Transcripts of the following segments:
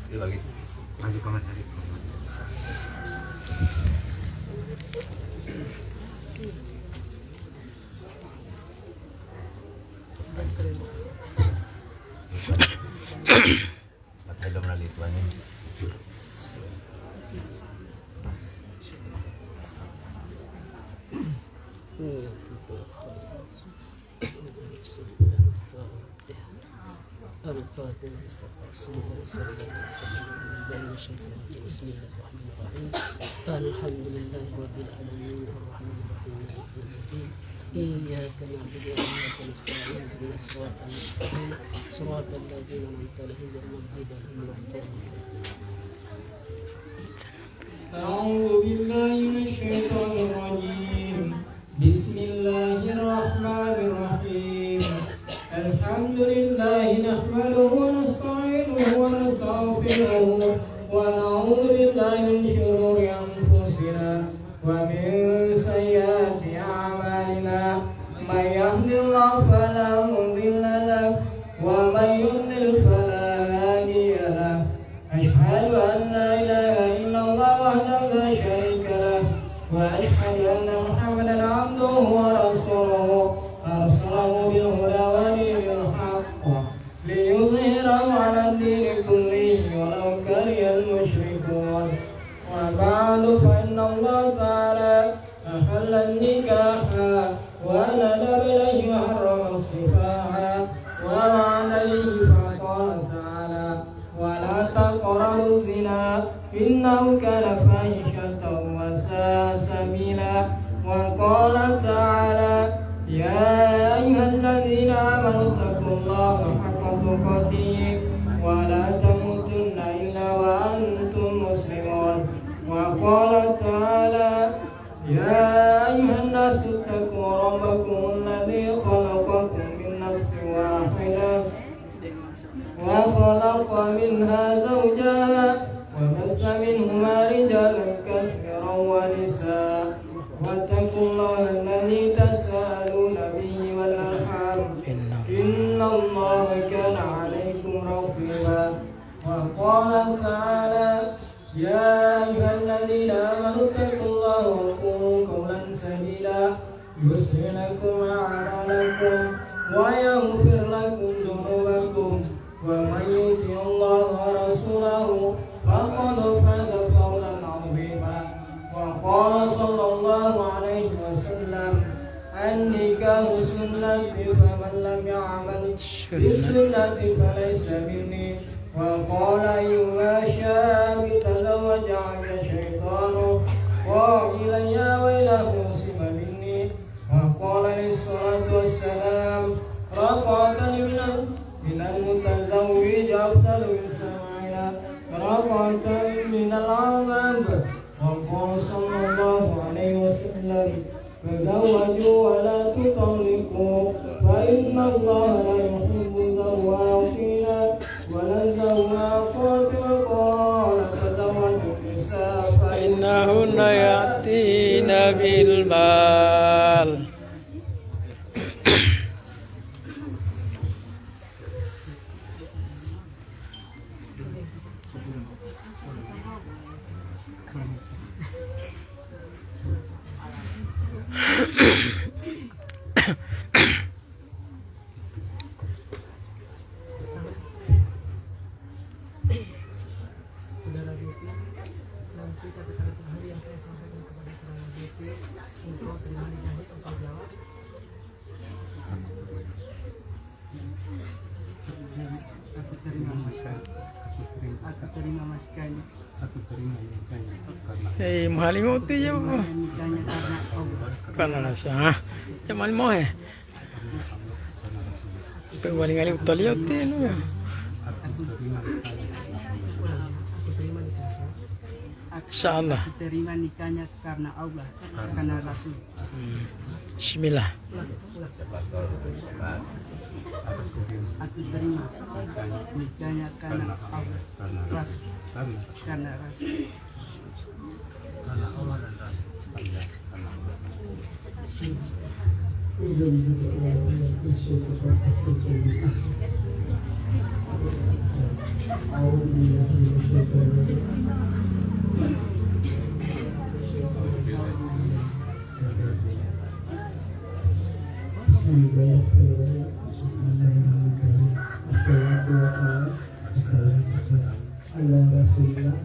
Dibagi. Maju komentar. Patay dong na lituan yun. بسم الله الرحمن الرحيم الحمد لله رب العالمين الرحمن الرحيم مالك يوم الدين إياك نعبد وإياك نستعين اهدنا الصراط المستقيم صراط الذين أنعمت عليهم غير المغضوب عليهم ولا الضالين. أعوذ بالله من الشيطان الرجيم بسم الله الرحمن الرحيم الحمد لله نحمده ونستعينه ونستغفره ونعوذ بالله من شرور أنفسنا ومن سيئات أعمالنا من يهد الله فلا مضل له ومن يضلل فلا هادي له أشهد أن لا إله إلا الله وحده لا شريك له وأشهد أن محمدا عبده ورسوله أرسله بالهدى ودين الحق ليظهره على الدين كله ولو كره المشركون. وبعد فإن الله تعالى أحل النكاح ونذر إليه وحرم السفاح ووعد إليه فقال تعالى ولا تقربوا الزنا إنه كان فاحشة وساء سبيلا. وقال تعالى يا أيها الذين آمنوا اتقوا الله حق تقاته ولا تموتن إلا وأنتم مسلمون. وقال تعالى يا أيها الناس اتقوا ربكم الذي خلقكم من نفس واحدة وخلق منها زوجها وبث منهما رجالا كثيرا ونساء واتقوا الله الذي تساءلون به والأرحام إن الله كان عليكم رقيبا. وقال تعالى يا أيها الذين آمنوا اتقوا الله وقولوا قولا سديدا يصلح لكم أعمالكم ويغفر لكم ذنوبكم ومن يطع الله ورسوله فقد فاز فوزا عظيما. وقال صلى الله عليه وسلم النكاح سنتي فمن لم يعمل بسنتي فليس مني. وقال أيها شاب تزوج عنك الشيطان قائلا يا ويله سم مني. وقال عليه الصلاة والسلام رقعتني من المتزوج أفضل من 70 رقعة من العذاب. وقال صلى الله عليه وسلم تزوجوا ولا تطلقوا فإن الله لا يحب الزواقين ولا الزواقات. وقال تزوجوا النساء فإنهن يأتين بالمال. Saudara Duti, nanti kata-kata hari yang saya sampaikan kepada saudara Duti, engkau terima nikahnya, engkau jawab. Aku terima mas Kani. Aku terima mas Kani. Aku terima nikahnya karena Mahalinguti ya po. nikahnya karena Allah. Kana na siya ha. Yaman mo eh. Pagwaling-aling utaliot eh. No? Aku terima nikahnya Insyaallah. Aku terima nikahnya karena Allah, karena Rasul. Bismillah. Aku terima nikahnya karena Allah, Rasul, karena Rasul. Karena Allah dan Rasul. أعوذ بالله من الشيطان الرجيم. Bismillahirrahmanirrahim. Bismillahirrahmanirrahim. Assalatu wassalamu ala Rasulillah.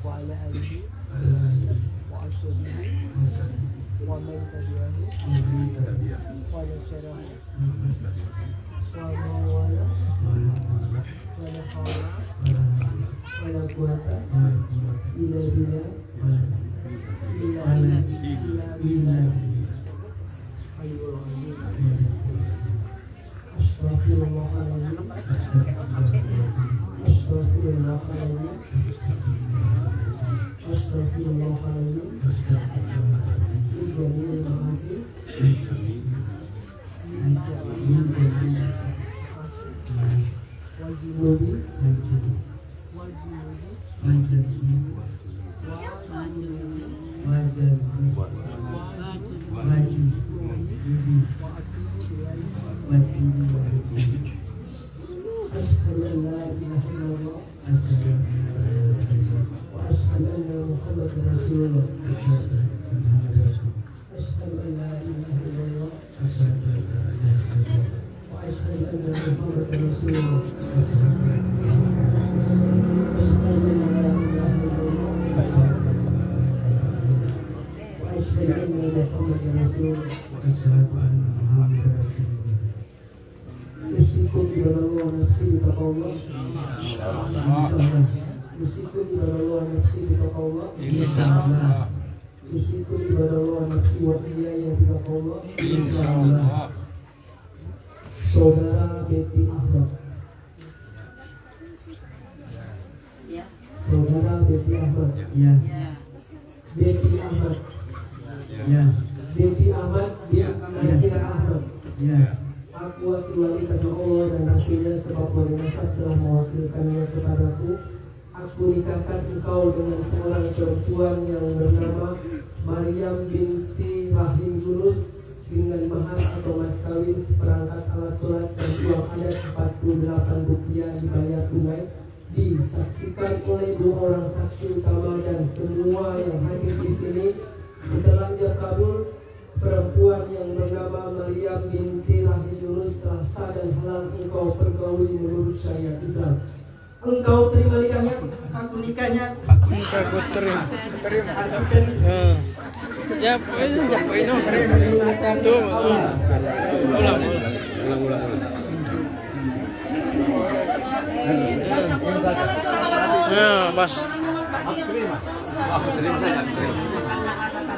وعلى آله وأصحابه ومن تبعه وعلى شرعه ومن والاه ولا حول ولا قوة إلا بالله إلا Astaghfirullahaladzim. Astaghfirullahaladzim. Astaghfirullahaladzim. Terima kasih. Wajibuddin. Asyhadu an la ilaha illallah wa asyhadu anna Muhammadar Rasulullah. Asyhadu an la ilaha illallah wa asyhadu anna Muhammadar Rasulullah. Asyhadu an la ilaha illallah wa asyhadu anna Muhammadar Rasulullah. Yusikum ibadah nafsi bitaqwallah. Yusikum ibadah nafsi bitaqwallah. Yusikum ibadah nafsi wa iyaya bitaqwallah. Saudara Betty Ahmad. Saudara Betty Ahmad. Ya. Betty Ahmad. Ya. Betty Ahmad bin Nasir Ahmad. Ya. Aku wakil karena Allah dan Rasulnya sebab wali nasab telah mewakilkannya kepadaku. Aku nikahkan engkau dengan seorang perempuan yang bernama Maryam binti Rahim Yunus dengan mahar atau mas kawin seperangkat alat sholat dan uang adat 48 rupiah dibayar tunai, disaksikan oleh 2 orang saksi utama dan semua yang hadir di sini. Setelah ia kabul, perempuan yang bernama Maryam binti Rahim Yunus telah sah dan halal engkau pergauli menurut syariat Islam. Engkau terima nikahnya? Aku nikahnya. Aku terima. Siap, ini. Tuh. Ulang. Ya, Mas. Aku terima saya.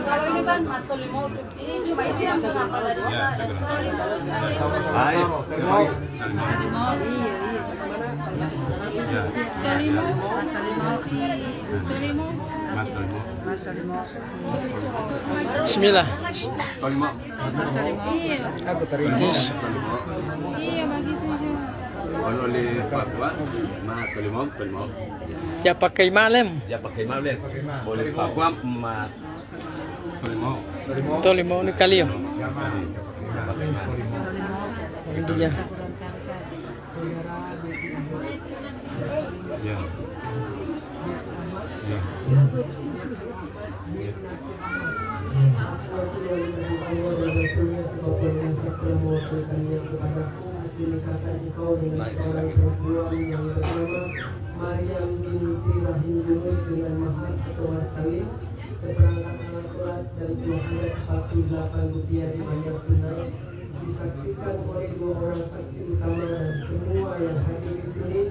Kalau ini kan matolimo, ini cuma itu yang kenapa dari story kalau saya. Ayo, terima. Bismillah. Terima. Aku terima. Iya begitu juga. Kalau di Papua, mana terima. Ya pakai malam. Ya pakai malam. Boleh Papua, mat. Terima. Tuh 5 kali ya. Intinya. Ya. Ya. Aku nikahkan engkau dengan seorang perempuan yang bernama Maryam binti Rahim Yunus dengan mahar atau mas kawin seperangkat alat sholat dan uang adat 48 rupiah dibayar tunai, disaksikan oleh 2 orang saksi utama dan semua yang hadir di sini.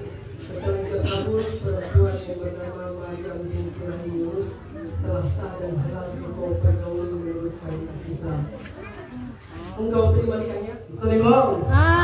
Setelah ia kabul, perempuan yang bernama Maryam binti Rahim Yunus telah sah dan halal engkau pergauli menurut syariat Islam. Engkau terima nikahnya? Ah.